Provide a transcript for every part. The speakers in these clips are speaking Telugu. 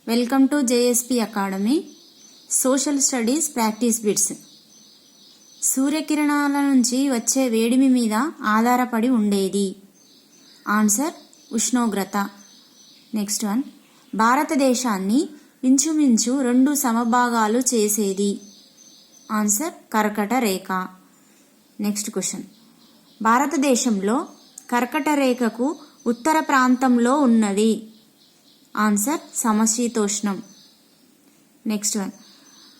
Welcome to JSP academy social studies practice bits. సూర్యకిరణాల నుంచి వచ్చే వేడిమి మీద ఆధారపడి ఉండేది. ఆన్సర్ ఉష్ణోగ్రత. నెక్స్ట్ వన్, భారతదేశాన్ని ఇంచుమించు 2 సమభాగాలు చేసేది. ఆన్సర్ కర్కట రేఖ. నెక్స్ట్ క్వశ్చన్, భారతదేశంలో కర్కట రేఖకు ఉత్తర ప్రాంతంలో ఉన్నది. ఆన్సర్ సమశీతోష్ణం. నెక్స్ట్ వన్,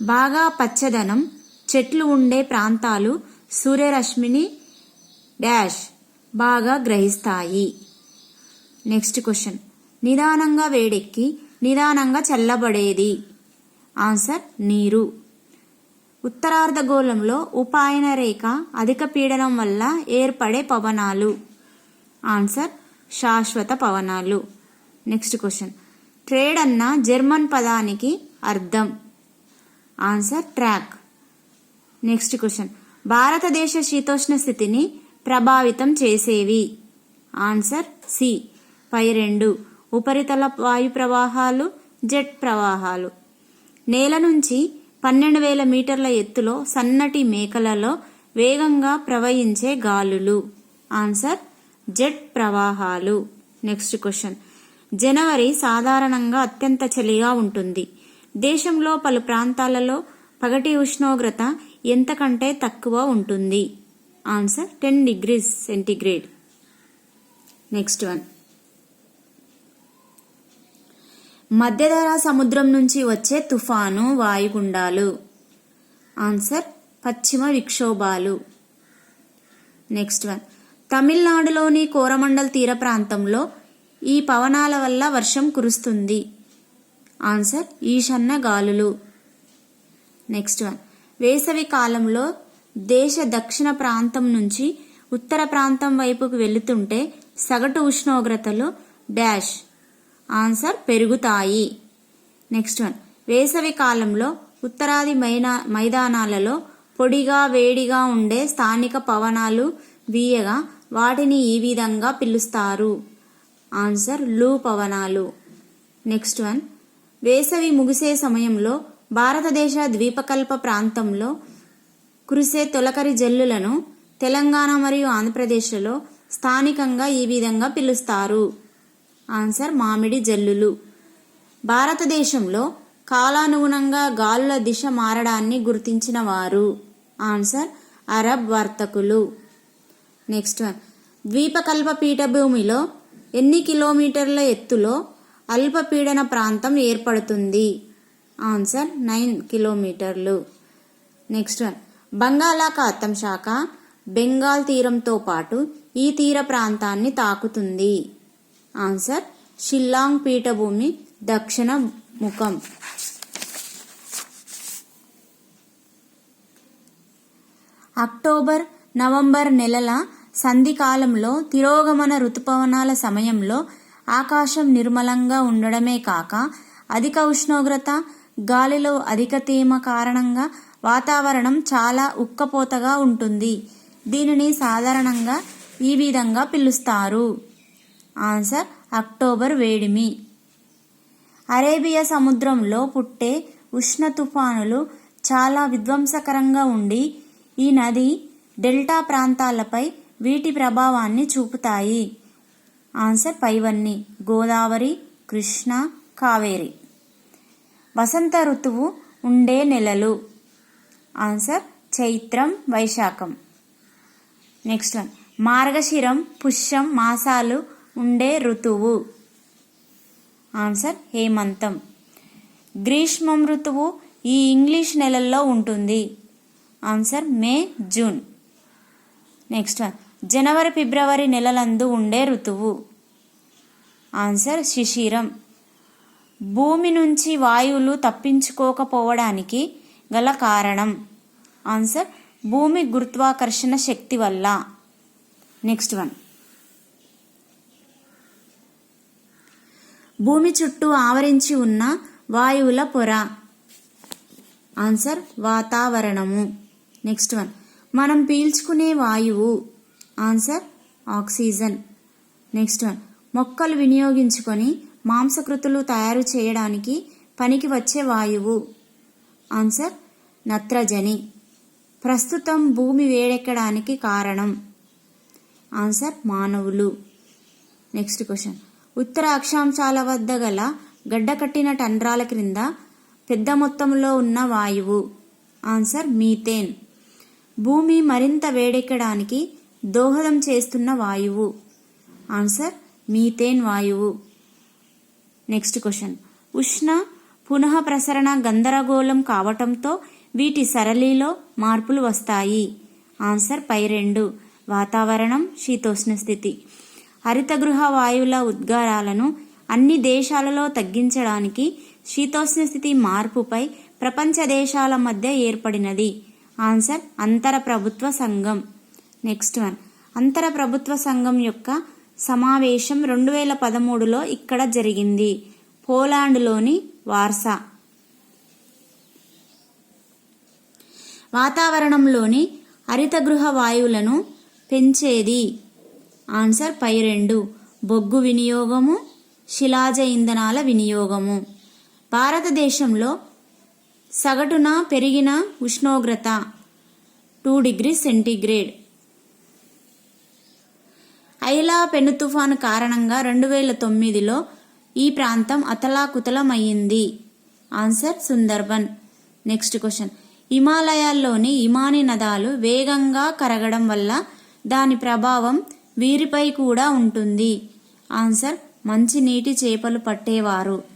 బాగా పచ్చదనం చెట్లు ఉండే ప్రాంతాలు సూర్యరశ్మిని డాష్ బాగా గ్రహిస్తాయి. నెక్స్ట్ క్వశ్చన్, నిదానంగా వేడెక్కి నిదానంగా చల్లబడేది. ఆన్సర్ నీరు. ఉత్తరార్ధగోళంలో ఉపాయన రేఖ అధిక పీడనం వల్ల ఏర్పడే పవనాలు. ఆన్సర్ శాశ్వత పవనాలు. నెక్స్ట్ క్వశ్చన్, ట్రేడ్ అన్న జర్మన్ పదానికి అర్థం. Answer track. నెక్స్ట్ క్వశ్చన్, భారతదేశ శీతోష్ణ స్థితిని ప్రభావితం చేసేవి. ఆన్సర్ సి పై 2 ఉపరితల వాయు ప్రవాహాలు, జెట్ ప్రవాహాలు. నేల నుంచి 12,000 మీటర్ల ఎత్తులో సన్నటి మేకలలో వేగంగా ప్రవహించే గాలులు. ఆన్సర్ జెట్ ప్రవాహాలు. నెక్స్ట్ క్వశ్చన్, జనవరి సాధారణంగా అత్యంత చలిగా ఉంటుంది. దేశంలో పలు ప్రాంతాలలో పగటి ఉష్ణోగ్రత ఎంతకంటే తక్కువ ఉంటుంది. Answer 10 degrees centigrade. Next one, మధ్యధరా సముద్రం నుంచి వచ్చే తుఫాను వాయుగుండాలు. ఆన్సర్ పశ్చిమ విక్షోభాలు. నెక్స్ట్ వన్, తమిళనాడులోని కోరమండల్ తీర ప్రాంతంలో ఈ పవనాల వల్ల వర్షం కురుస్తుంది. ఆన్సర్ ఈశాన్య గాలులు. నెక్స్ట్ వన్, వేసవి కాలంలో దేశ దక్షిణ ప్రాంతం నుంచి ఉత్తర ప్రాంతం వైపుకు వెళుతుంటే సగటు ఉష్ణోగ్రతలు డాష్. ఆన్సర్ పెరుగుతాయి. నెక్స్ట్ వన్, వేసవి కాలంలో ఉత్తరాది మైదానాలలో పొడిగా వేడిగా ఉండే స్థానిక పవనాలు వీయగా వాటిని ఈ విధంగా పిలుస్తారు. ఆన్సర్ లూ పవనాలు. నెక్స్ట్ వన్, వేసవి ముగిసే సమయంలో భారతదేశ ద్వీపకల్ప ప్రాంతంలో కురిసే తొలకరి జల్లులను తెలంగాణ మరియు ఆంధ్రప్రదేశ్లో స్థానికంగా ఈ విధంగా పిలుస్తారు. ఆన్సర్ మామిడి జల్లులు. భారతదేశంలో కాలానుగుణంగా గాలుల దిశ మారడాన్ని గుర్తించిన వారు. ఆన్సర్ అరబ్ వర్తకులు. నెక్స్ట్ వన్, ద్వీపకల్ప పీఠభూమిలో ఎన్ని కిలోమీటర్ల ఎత్తులో అల్పపీడన ప్రాంతం ఏర్పడుతుంది. ఆన్సర్ 9 కిలోమీటర్లు. నెక్స్ట్ వన్, బంగాళాఖాతం శాఖ బెంగాల్ తీరంతో పాటు ఈ తీర ప్రాంతాన్ని తాకుతుంది. ఆన్సర్ షిల్లాంగ్ పీఠభూమి దక్షిణ ముఖం. అక్టోబర్, నవంబర్ నెలల సంధికాలంలో తిరోగమన ఋతుపవనాల సమయంలో ఆకాశం నిర్మలంగా ఉండడమే కాక అధిక ఉష్ణోగ్రత, గాలిలో అధిక తేమ కారణంగా వాతావరణం చాలా ఉక్కపోతగా ఉంటుంది. దీనిని సాధారణంగా ఈ విధంగా పిలుస్తారు. ఆన్సర్ అక్టోబర్ వేడిమి. అరేబియా సముద్రంలో పుట్టే ఉష్ణ తుఫానులు చాలా విధ్వంసకరంగా ఉండి ఈ నది డెల్టా ప్రాంతాలపై వీటి ప్రభావాన్ని చూపుతాయి. ఆన్సర్ పైవన్నీ గోదావరి, కృష్ణ, కావేరి. వసంత ఋతువు ఉండే నెలలు. ఆన్సర్ చైత్రం, వైశాఖం. నెక్స్ట్ వన్, మార్గశిరం, పుష్యం మాసాలు ఉండే ఋతువు. ఆన్సర్ హేమంతం. గ్రీష్మం ఋతువు ఈ ఇంగ్లీష్ నెలల్లో ఉంటుంది. ఆన్సర్ మే, జూన్. నెక్స్ట్ వన్, జనవరి, ఫిబ్రవరి నెలలందు ఉండే ఋతువు. ఆన్సర్ శిశిరం. భూమి నుంచి వాయువులు తప్పించుకోకపోవడానికి గల కారణం. ఆన్సర్ భూమి గురుత్వాకర్షణ శక్తి వల్ల. నెక్స్ట్ వన్, భూమి చుట్టూ ఆవరించి ఉన్న వాయువుల పొర. ఆన్సర్ వాతావరణము. నెక్స్ట్ వన్, మనం పీల్చుకునే వాయువు. Answer oxygen. నెక్స్ట్ వన్, మొక్కలు వినియోగించుకొని మాంసకృతులు తయారు చేయడానికి పనికి వచ్చే వాయువు? ఆన్సర్ నత్రజని. ప్రస్తుతం భూమి వేడెక్కడానికి కారణం? ఆన్సర్ మానవులు. Next question. ఉత్తర అక్షాంశాల వద్ద గల గడ్డకట్టిన టండ్రాల క్రింద పెద్ద మొత్తంలో ఉన్న వాయువు? Answer methane. భూమి మరింత వేడెక్కడానికి దోహదం చేస్తున్న వాయువు? ఆన్సర్ మీథేన్ వాయువు. Next question. ఉష్ణ పునః ప్రసరణ గందరగోళం కావటంతో వీటి సరళిలో మార్పులు వస్తాయి? ఆన్సర్ పై రెండు. వాతావరణం, శీతోష్ణ స్థితి. హరితగృహ వాయువుల ఉద్గారాలను అన్ని దేశాలలో తగ్గించడానికి శీతోష్ణ స్థితి మార్పుపై ప్రపంచ దేశాల మధ్య ఏర్పడినది? ఆన్సర్ అంతర ప్రభుత్వ సంఘం. Next one. అంతర ప్రభుత్వ సంఘం యొక్క సమావేశం 2013లో ఇక్కడ జరిగింది. పోలాండ్లోని వార్సా. వాతావరణంలోని హరితగృహ వాయువులను పెంచేది? ఆన్సర్ పై రెండు. బొగ్గు వినియోగము, శిలాజ ఇంధనాల వినియోగము. భారతదేశంలో సగటున పెరిగిన ఉష్ణోగ్రత 2 degrees సెంటీగ్రేడ్. ఐలా పెను తుఫాను కారణంగా 2009లో ఈ ప్రాంతం అతలాకుతలమయ్యింది? ఆన్సర్ సుందర్బన్. Next question. హిమాలయాల్లోని హిమాని నదాలు వేగంగా కరగడం వల్ల దాని ప్రభావం వీరిపై కూడా ఉంటుంది? ఆన్సర్ మంచినీటి చేపలు పట్టేవారు.